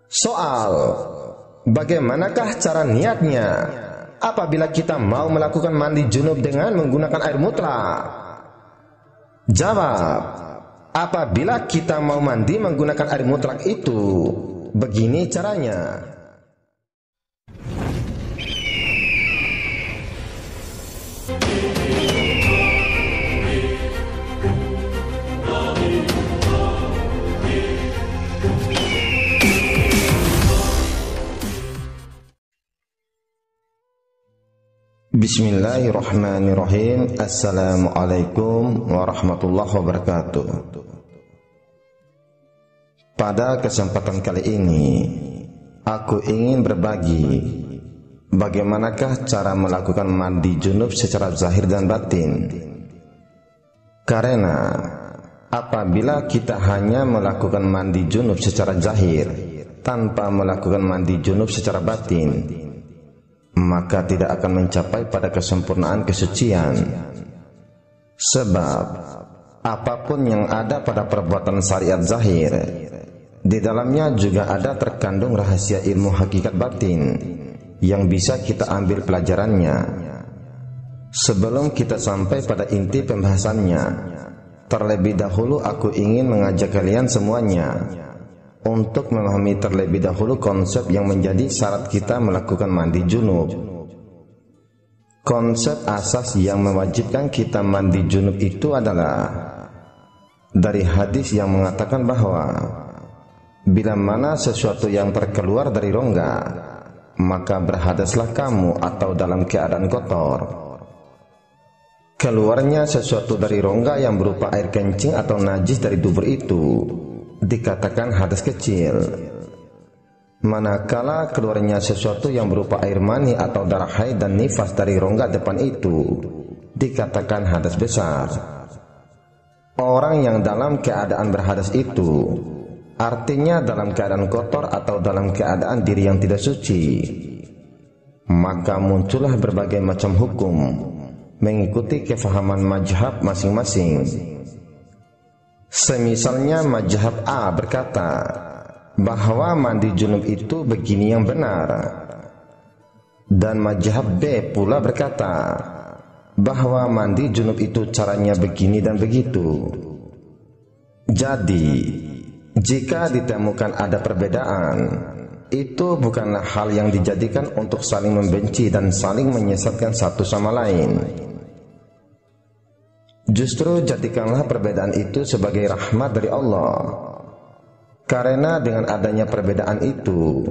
Soal bagaimanakah cara niatnya apabila kita mau melakukan mandi junub dengan menggunakan air mutlak? Jawab, apabila kita mau mandi menggunakan air mutlak itu, begini caranya. Bismillahirrahmanirrahim. Assalamualaikum warahmatullahi wabarakatuh. Pada kesempatan kali ini aku ingin berbagi bagaimanakah cara melakukan mandi junub secara zahir dan batin. Karena apabila kita hanya melakukan mandi junub secara zahir tanpa melakukan mandi junub secara batin, maka tidak akan mencapai pada kesempurnaan kesucian. Sebab apapun yang ada pada perbuatan syariat zahir, di dalamnya juga ada terkandung rahasia ilmu hakikat batin yang bisa kita ambil pelajarannya. Sebelum kita sampai pada inti pembahasannya, terlebih dahulu aku ingin mengajak kalian semuanya untuk memahami terlebih dahulu konsep yang menjadi syarat kita melakukan mandi junub. Konsep asas yang mewajibkan kita mandi junub itu adalah dari hadis yang mengatakan bahwa bila mana sesuatu yang terkeluar dari rongga, maka berhadaslah kamu atau dalam keadaan kotor. Keluarnya sesuatu dari rongga yang berupa air kencing atau najis dari dubur itu dikatakan hadas kecil. Manakala keluarnya sesuatu yang berupa air mani atau darah haid dan nifas dari rongga depan itu dikatakan hadas besar. Orang yang dalam keadaan berhadas itu artinya dalam keadaan kotor atau dalam keadaan diri yang tidak suci. Maka muncullah berbagai macam hukum mengikuti kefahaman mazhab masing-masing. Semisalnya mazhab A berkata bahwa mandi junub itu begini yang benar, dan mazhab B pula berkata bahwa mandi junub itu caranya begini dan begitu. Jadi jika ditemukan ada perbedaan, itu bukanlah hal yang dijadikan untuk saling membenci dan saling menyesatkan satu sama lain. Justru jadikanlah perbedaan itu sebagai rahmat dari Allah. Karena dengan adanya perbedaan itu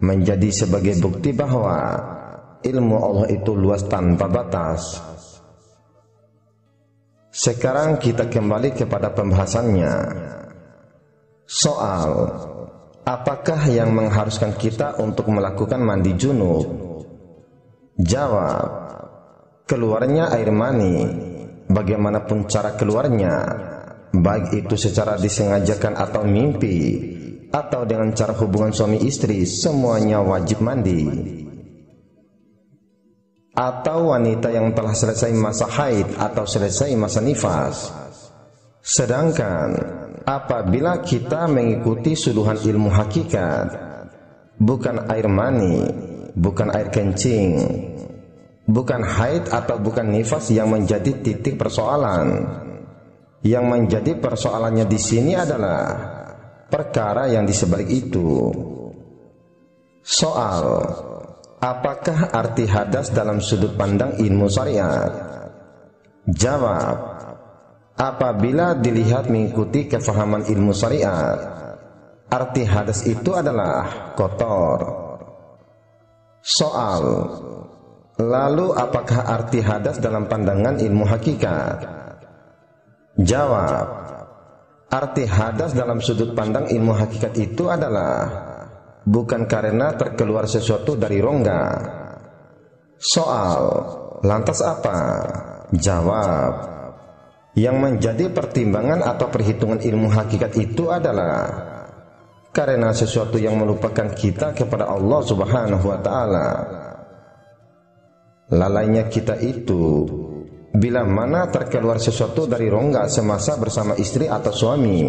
menjadi sebagai bukti bahwa ilmu Allah itu luas tanpa batas. Sekarang kita kembali kepada pembahasannya. Soal apakah yang mengharuskan kita untuk melakukan mandi junub? Jawab, keluarnya air mani. Bagaimanapun cara keluarnya, baik itu secara disengajakan atau mimpi, atau dengan cara hubungan suami istri, semuanya wajib mandi. Atau wanita yang telah selesai masa haid atau selesai masa nifas. Sedangkan apabila kita mengikuti suduhan ilmu hakikat, bukan air mani, bukan air kencing, bukan haid atau bukan nifas yang menjadi titik persoalan. Yang menjadi persoalannya di sini adalah perkara yang di sebalik itu. Soal apakah arti hadas dalam sudut pandang ilmu syariat? Jawab, apabila dilihat mengikuti kefahaman ilmu syariat, arti hadas itu adalah kotor. Soal, lalu apakah arti hadas dalam pandangan ilmu hakikat? Jawab, arti hadas dalam sudut pandang ilmu hakikat itu adalah bukan karena terkeluar sesuatu dari rongga. Soal, lantas apa? Jawab, yang menjadi pertimbangan atau perhitungan ilmu hakikat itu adalah karena sesuatu yang melupakan kita kepada Allah Subhanahu wa ta'ala. Lalainya kita itu bila mana terkeluar sesuatu dari rongga semasa bersama istri atau suami,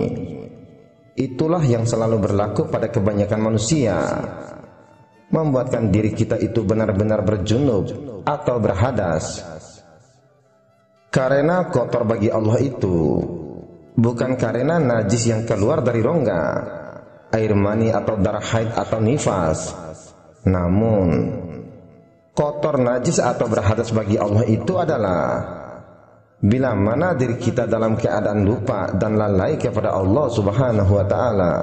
itulah yang selalu berlaku pada kebanyakan manusia, membuatkan diri kita itu benar-benar berjunub atau berhadas. Karena kotor bagi Allah itu bukan karena najis yang keluar dari rongga, air mani atau darah haid atau nifas, namun kotor, najis atau berhadas bagi Allah itu adalah bila mana diri kita dalam keadaan lupa dan lalai kepada Allah Subhanahu wa ta'ala.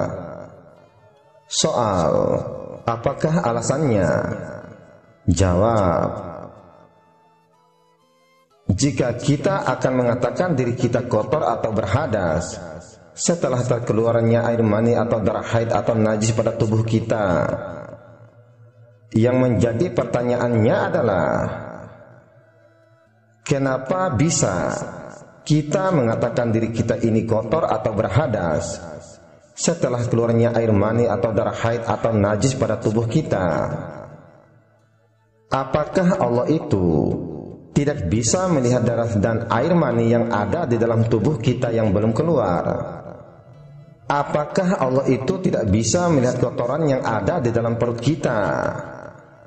Soal, apakah alasannya? Jawab, jika kita akan mengatakan diri kita kotor atau berhadas setelah terkeluarnya air mani atau darah haid atau najis pada tubuh kita, yang menjadi pertanyaannya adalah, kenapa bisa kita mengatakan diri kita ini kotor atau berhadas setelah keluarnya air mani atau darah haid atau najis pada tubuh kita? Apakah Allah itu tidak bisa melihat darah dan air mani yang ada di dalam tubuh kita yang belum keluar? Apakah Allah itu tidak bisa melihat kotoran yang ada di dalam perut kita?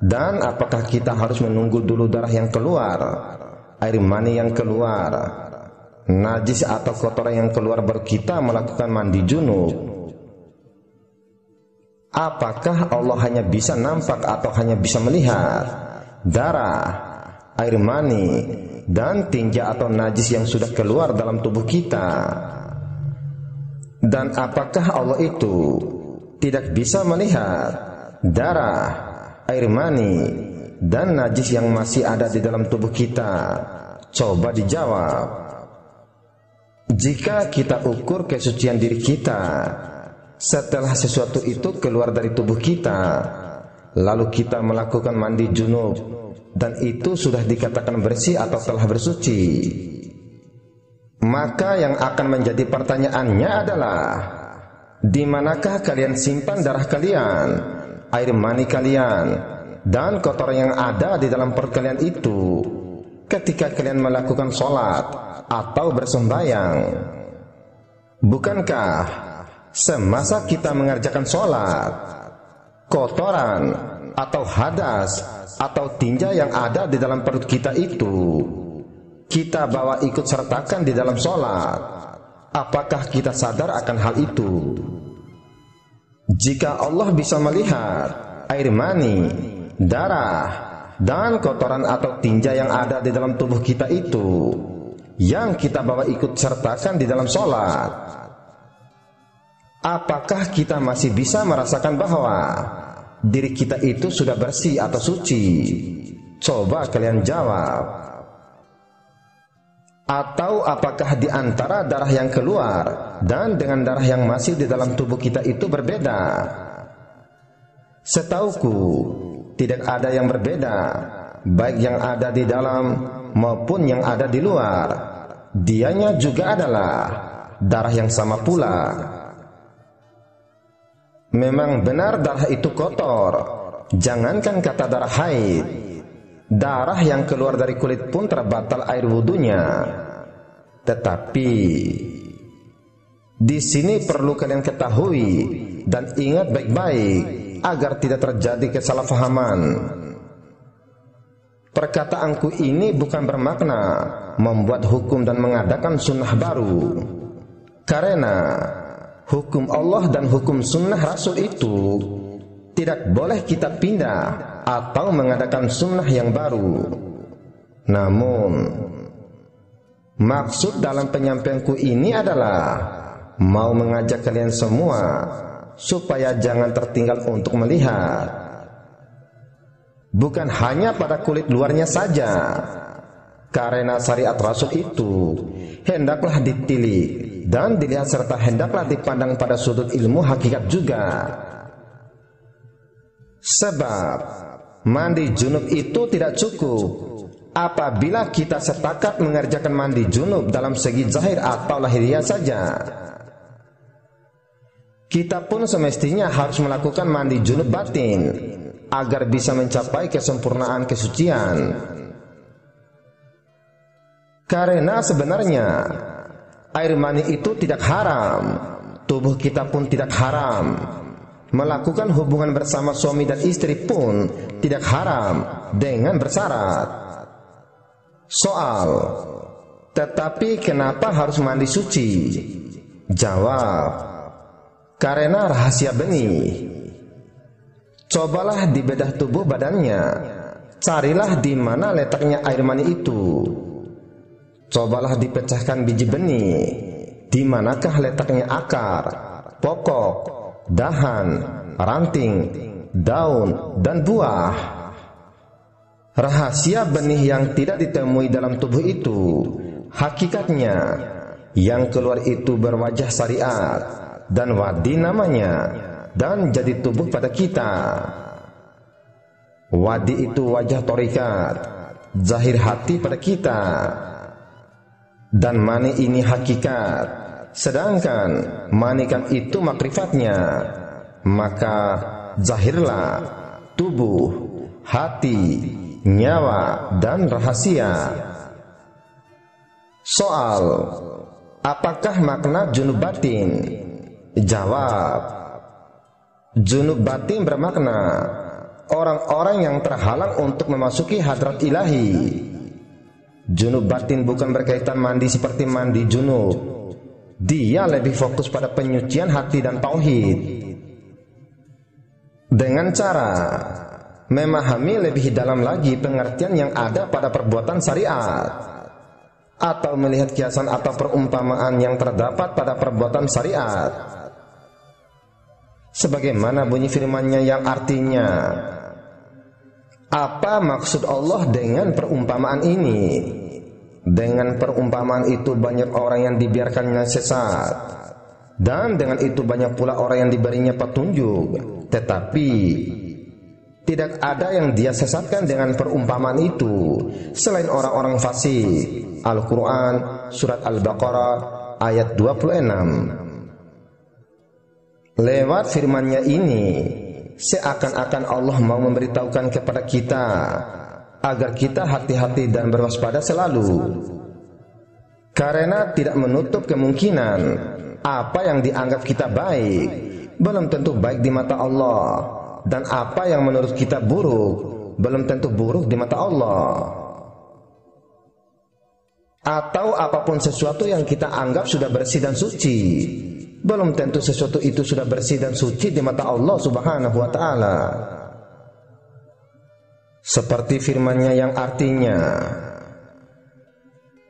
Dan apakah kita harus menunggu dulu darah yang keluar, air mani yang keluar, najis atau kotoran yang keluar baru kita melakukan mandi junub? Apakah Allah hanya bisa nampak atau hanya bisa melihat darah, air mani, dan tinja atau najis yang sudah keluar dalam tubuh kita? Dan apakah Allah itu tidak bisa melihat darah, air mani, dan najis yang masih ada di dalam tubuh kita? Coba dijawab. Jika kita ukur kesucian diri kita setelah sesuatu itu keluar dari tubuh kita, lalu kita melakukan mandi junub, dan itu sudah dikatakan bersih atau telah bersuci, maka yang akan menjadi pertanyaannya adalah, di manakah kalian simpan darah kalian, air mani kalian, dan kotoran yang ada di dalam perut kalian itu ketika kalian melakukan sholat atau bersembahyang? Bukankah semasa kita mengerjakan sholat, kotoran atau hadas atau tinja yang ada di dalam perut kita itu kita bawa ikut sertakan di dalam sholat? Apakah kita sadar akan hal itu? Jika Allah bisa melihat air mani, darah, dan kotoran atau tinja yang ada di dalam tubuh kita itu yang kita bawa ikut sertakan di dalam sholat, apakah kita masih bisa merasakan bahwa diri kita itu sudah bersih atau suci? Coba kalian jawab. Atau apakah di antara darah yang keluar dan dengan darah yang masih di dalam tubuh kita itu berbeda? Setauku, tidak ada yang berbeda, baik yang ada di dalam maupun yang ada di luar. Dianya juga adalah darah yang sama pula. Memang benar darah itu kotor, jangankan kata darah haid, darah yang keluar dari kulit pun terbatal air wudunya. Tetapi di sini perlu kalian ketahui dan ingat baik-baik agar tidak terjadi kesalahpahaman. Perkataanku ini bukan bermakna membuat hukum dan mengadakan sunnah baru, karena hukum Allah dan hukum sunnah Rasul itu tidak boleh kita pindah atau mengadakan sunnah yang baru. Namun maksud dalam penyampaianku ini adalah mau mengajak kalian semua supaya jangan tertinggal untuk melihat bukan hanya pada kulit luarnya saja, karena syariat Rasul itu hendaklah ditilik dan dilihat serta hendaklah dipandang pada sudut ilmu hakikat juga. Sebab mandi junub itu tidak cukup apabila kita sepakat mengerjakan mandi junub dalam segi zahir atau lahiriah saja. Kita pun semestinya harus melakukan mandi junub batin agar bisa mencapai kesempurnaan kesucian. Karena sebenarnya air mani itu tidak haram, tubuh kita pun tidak haram. Melakukan hubungan bersama suami dan istri pun tidak haram dengan bersyarat. Soal, tetapi kenapa harus mandi suci? Jawab, karena rahasia benih. Cobalah dibedah tubuh badannya, carilah di mana letaknya air mani itu. Cobalah dipecahkan biji benih, di manakah letaknya akar, pokok, dahan, ranting, daun, dan buah. Rahasia benih yang tidak ditemui dalam tubuh itu, hakikatnya yang keluar itu berwajah syariat dan wadi namanya, dan jadi tubuh pada kita. Wadi itu wajah torikat, zahir hati pada kita, dan mani ini hakikat, sedangkan manikan itu makrifatnya. Maka zahirlah tubuh, hati, nyawa, dan rahasia. Soal, apakah makna junub batin? Jawab, junub batin bermakna orang-orang yang terhalang untuk memasuki hadrat ilahi. Junub batin bukan berkaitan mandi seperti mandi junub. Dia lebih fokus pada penyucian hati dan tauhid, dengan cara memahami lebih dalam lagi pengertian yang ada pada perbuatan syariat, atau melihat kiasan atau perumpamaan yang terdapat pada perbuatan syariat, sebagaimana bunyi firman-Nya yang artinya, apa maksud Allah dengan perumpamaan ini? Dengan perumpamaan itu banyak orang yang dibiarkannya sesat, dan dengan itu banyak pula orang yang diberinya petunjuk, tetapi tidak ada yang dia sesatkan dengan perumpamaan itu selain orang-orang fasik. Al-Quran Surat Al-Baqarah ayat 26. Lewat firman-Nya ini, seakan-akan Allah mau memberitahukan kepada kita agar kita hati-hati dan berwaspada selalu, karena tidak menutup kemungkinan apa yang dianggap kita baik belum tentu baik di mata Allah, dan apa yang menurut kita buruk belum tentu buruk di mata Allah. Atau apapun sesuatu yang kita anggap sudah bersih dan suci, belum tentu sesuatu itu sudah bersih dan suci di mata Allah Subhanahu wa ta'ala. Seperti firman-Nya yang artinya,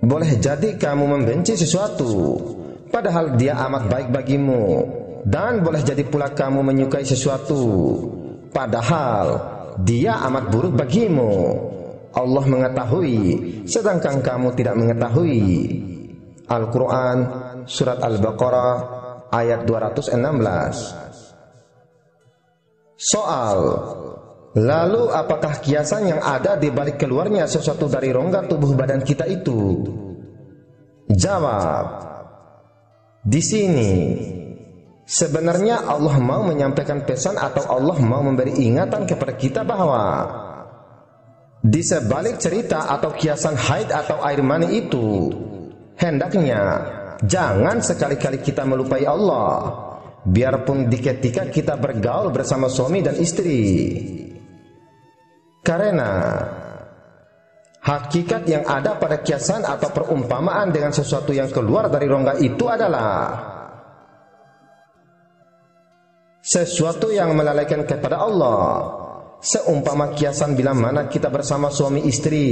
boleh jadi kamu membenci sesuatu padahal dia amat baik bagimu, dan boleh jadi pula kamu menyukai sesuatu padahal dia amat buruk bagimu. Allah mengetahui sedangkan kamu tidak mengetahui. Al-Quran Surat Al-Baqarah ayat 216. Soal, lalu apakah kiasan yang ada di balik keluarnya sesuatu dari rongga tubuh badan kita itu? Jawab, di sini sebenarnya Allah mau menyampaikan pesan atau Allah mau memberi ingatan kepada kita bahwa di sebalik cerita atau kiasan haid atau air mani itu, hendaknya jangan sekali-kali kita melupai Allah, biarpun di ketika kita bergaul bersama suami dan istri. Karena hakikat yang ada pada kiasan atau perumpamaan dengan sesuatu yang keluar dari rongga itu adalah sesuatu yang melalaikan kepada Allah, seumpama kiasan bila mana kita bersama suami istri,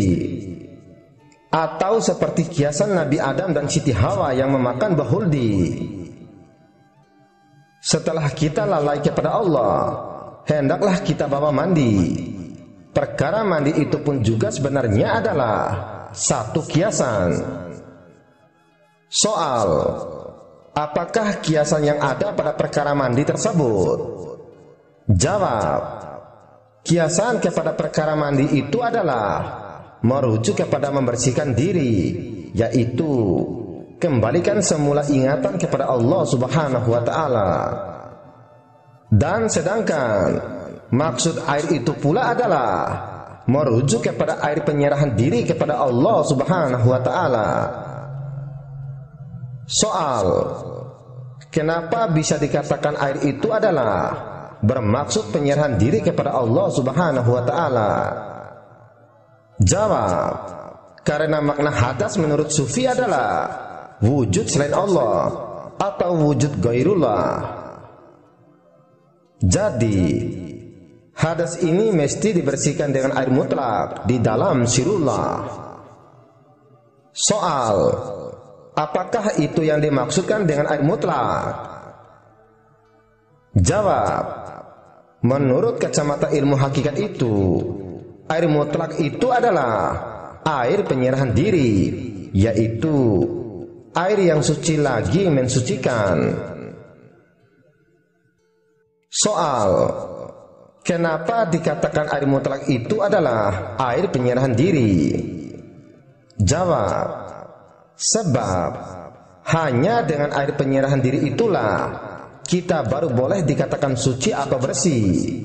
atau seperti kiasan Nabi Adam dan Siti Hawa yang memakan buah huldi. Setelah kita lalai kepada Allah, hendaklah kita bawa mandi. Perkara mandi itu pun juga sebenarnya adalah satu kiasan. Soal, apakah kiasan yang ada pada perkara mandi tersebut? Jawab, kiasan kepada perkara mandi itu adalah merujuk kepada membersihkan diri, yaitu kembalikan semula ingatan kepada Allah Subhanahu wa ta'ala. Dan sedangkan maksud air itu pula adalah merujuk kepada air penyerahan diri kepada Allah Subhanahu wa ta'ala. Soal, kenapa bisa dikatakan air itu adalah bermaksud penyerahan diri kepada Allah Subhanahu wa Ta'ala? Jawab, karena makna hadas menurut Sufi adalah wujud selain Allah atau wujud gairullah. Jadi hadas ini mesti dibersihkan dengan air mutlak di dalam sirullah. Soal, apakah itu yang dimaksudkan dengan air mutlak? Jawab, menurut kacamata ilmu hakikat itu, air mutlak itu adalah air penyerahan diri, yaitu air yang suci lagi mensucikan. Soal, kenapa dikatakan air mutlak itu adalah air penyerahan diri? Jawab, sebab hanya dengan air penyerahan diri itulah kita baru boleh dikatakan suci atau bersih.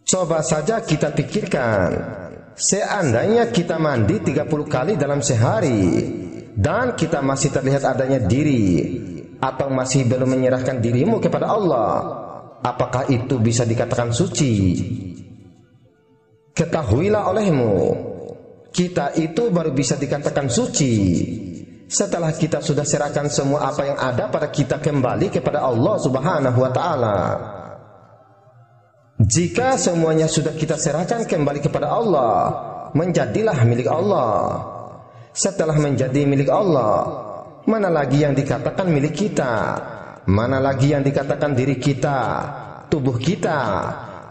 Coba saja kita pikirkan, seandainya kita mandi 30 kali dalam sehari dan kita masih terlihat adanya diri atau masih belum menyerahkan dirimu kepada Allah, apakah itu bisa dikatakan suci? Ketahuilah olehmu, kita itu baru bisa dikatakan suci setelah kita sudah serahkan semua apa yang ada pada kita kembali kepada Allah Subhanahu wa Ta'ala. Jika semuanya sudah kita serahkan kembali kepada Allah, menjadilah milik Allah. Setelah menjadi milik Allah, mana lagi yang dikatakan milik kita? Mana lagi yang dikatakan diri kita, tubuh kita,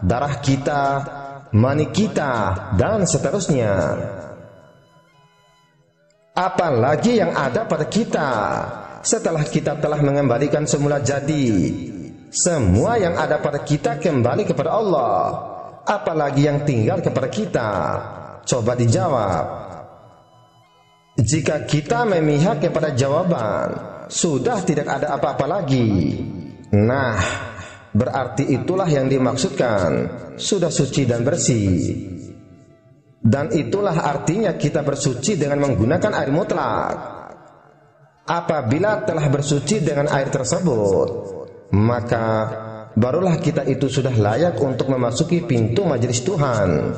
darah kita, mani kita, dan seterusnya? Apalagi yang ada pada kita setelah kita telah mengembalikan semula jadi? Semua yang ada pada kita kembali kepada Allah. Apalagi yang tinggal kepada kita? Coba dijawab. Jika kita memihak kepada jawaban, sudah tidak ada apa-apa lagi. Nah, berarti itulah yang dimaksudkan, sudah suci dan bersih. Dan itulah artinya kita bersuci dengan menggunakan air mutlak. Apabila telah bersuci dengan air tersebut, maka barulah kita itu sudah layak untuk memasuki pintu majelis Tuhan.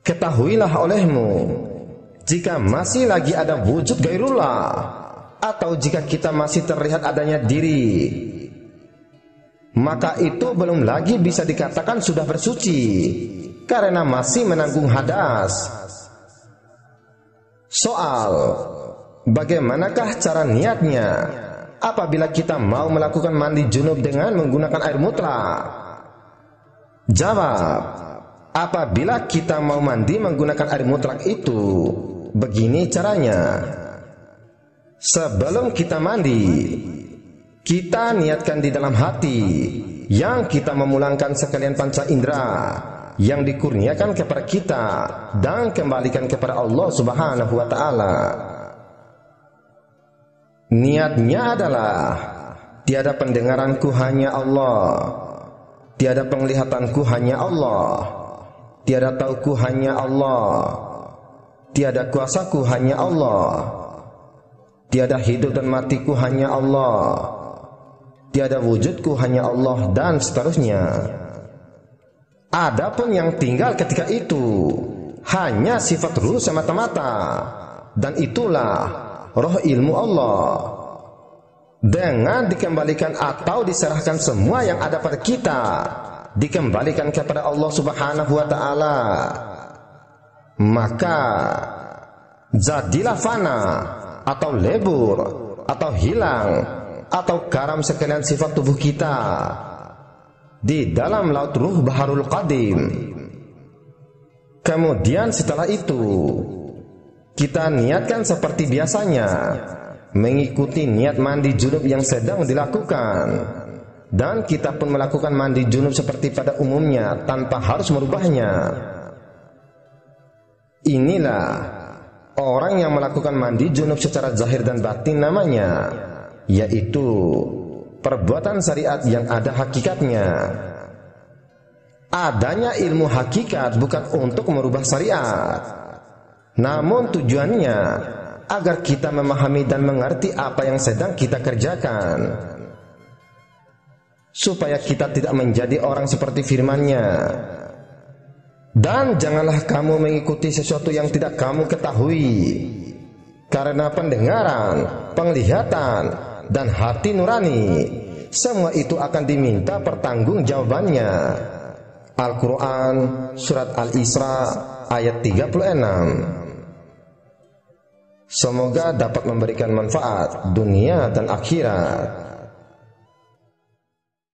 Ketahuilah olehmu, jika masih lagi ada wujud gairullah, atau jika kita masih terlihat adanya diri, maka itu belum lagi bisa dikatakan sudah bersuci, karena masih menanggung hadas. Soal, bagaimanakah cara niatnya apabila kita mau melakukan mandi junub dengan menggunakan air mutlak? Jawab, apabila kita mau mandi menggunakan air mutlak itu, begini caranya. Sebelum kita mandi, kita niatkan di dalam hati yang kita memulangkan sekalian panca indera yang dikurniakan kepada kita dan kembalikan kepada Allah Subhanahu wa Ta'ala. Niatnya adalah, tiada pendengaranku hanya Allah, tiada penglihatanku hanya Allah, tiada tauku hanya Allah, tiada kuasaku hanya Allah, tiada hidup dan matiku hanya Allah, tiada wujudku hanya Allah, dan seterusnya. Adapun yang tinggal ketika itu hanya sifat ruh semata-mata, dan itulah roh ilmu Allah. Dengan dikembalikan atau diserahkan semua yang ada pada kita, dikembalikan kepada Allah Subhanahu wa Ta'ala, maka jadilah fana atau lebur atau hilang atau karam sekalian sifat tubuh kita di dalam laut ruh Baharul Qadim. Kemudian setelah itu kita niatkan seperti biasanya, mengikuti niat mandi junub yang sedang dilakukan, dan kita pun melakukan mandi junub seperti pada umumnya tanpa harus merubahnya. Inilah orang yang melakukan mandi junub secara zahir dan batin namanya, yaitu perbuatan syariat yang ada hakikatnya. Adanya ilmu hakikat bukan untuk merubah syariat, namun tujuannya agar kita memahami dan mengerti apa yang sedang kita kerjakan, supaya kita tidak menjadi orang seperti firman-Nya. Dan janganlah kamu mengikuti sesuatu yang tidak kamu ketahui, karena pendengaran, penglihatan, dan hati nurani, semua itu akan diminta pertanggungjawabannya. Al-Quran Surat Al-Isra ayat 36. Semoga dapat memberikan manfaat dunia dan akhirat.